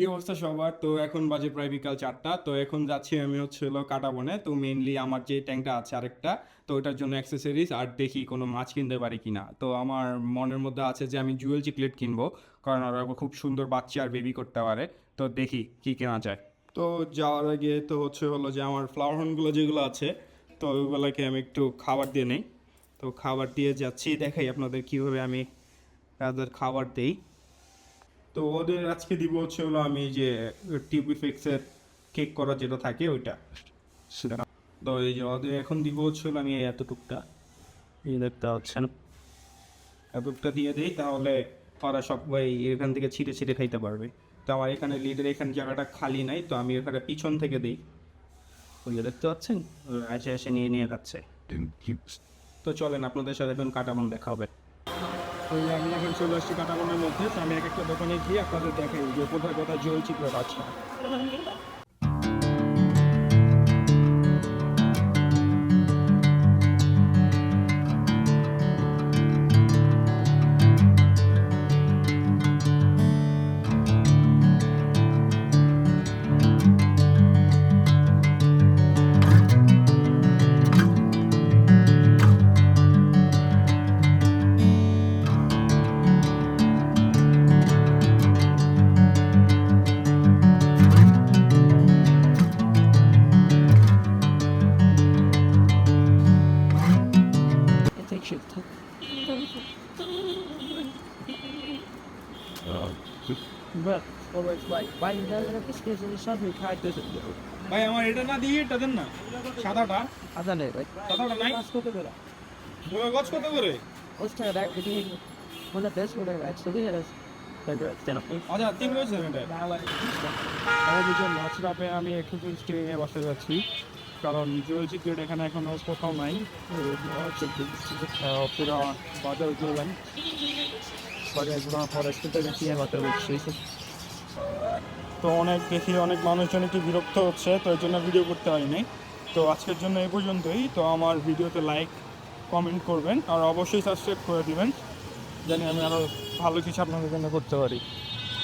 কি অবস্থা সবার? তো এখন বাজে প্রায় বিকাল 4টা। তো এখন যাচ্ছি আমি হচ্ছে হলো কাঁটাবনে। তো মেইনলি আমার যে ট্যাঙ্কটা আছে আরেকটা, তো ওটার জন্য অ্যাক্সেসরিজ আর দেখি কোনো মাছ কিনতে পারি কিনা। তো আমার মনের মধ্যে আছে যে আমি জুয়েল চিকলেট কিনবো, কারণ ওরা খুব সুন্দর বাচ্চা আর বেবি করতে পারে। তো দেখি কি কেনা যায়। তো যাওয়ার আগে তো হচ্ছে হলো যে আমার ফ্লাওয়ার হর্নগুলো যেগুলো আছে, তো ওইগুলোকে আমি একটু খাবার দিয়ে নেই। তো খাবার দিয়ে যাচ্ছি, দেখাই আপনাদের কীভাবে আমি তাদের খাবার দেই। তো ওদের আজকে দিব হচ্ছে হলো আমি যে টিউবিফিক্সের কেক করা যেটা থাকে ওইটা সেটা। তো এই যে ওদের এখন দিব হচ্ছে হলো আমি এতটুকটা, এই দেখতে পাচ্ছেন, এতটুকটা দিয়ে দিই, তাহলে ওরা সবাই এখান থেকে ছিটে ছিটে খাইতে পারবে। তো আমার এখানে লিডের এখানে জায়গাটা খালি নাই, তো আমি এখানে পিছন থেকে দিই। ওই যে দেখতে পাচ্ছেন, এসে এসে নিয়ে নিয়ে যাচ্ছে। তো চলেন আপনাদের সাথে এখন কাটাবন দেখা হবে। ওই যে আমি এখন চলে আসছি কাটাবনের মধ্যে। তো আমি এক একটা দোকানে গিয়ে আপনাদের দেখাই যে কোথায় কোথায় জল চিকলেট আছে। ভাই আমার এটা না দিয়ে এটা দেন না, সাদাটা। সাদাটা নাই। গছ কত করে? আচ্ছা 3 রয়েছে এটা। মাছ রাপে আমি একটু স্ক্রিনে নিয়ে বসতে যাচ্ছি, কারণ জুয়েল চিকলেট এখানে এখন কোথাও নাই। পুরো বাজার করলাম, তো অনেক দেখি অনেক মানুষজন একটু বিরক্ত হচ্ছে, তো এই জন্য ভিডিও করতে পারিনি। তো আজকের জন্য এই পর্যন্তই। তো আমার ভিডিওতে লাইক কমেন্ট করবেন আর অবশ্যই সাবস্ক্রাইব করে দিবেন, জানি আমি আরও ভালো কিছু আপনাদের জন্য করতে পারি।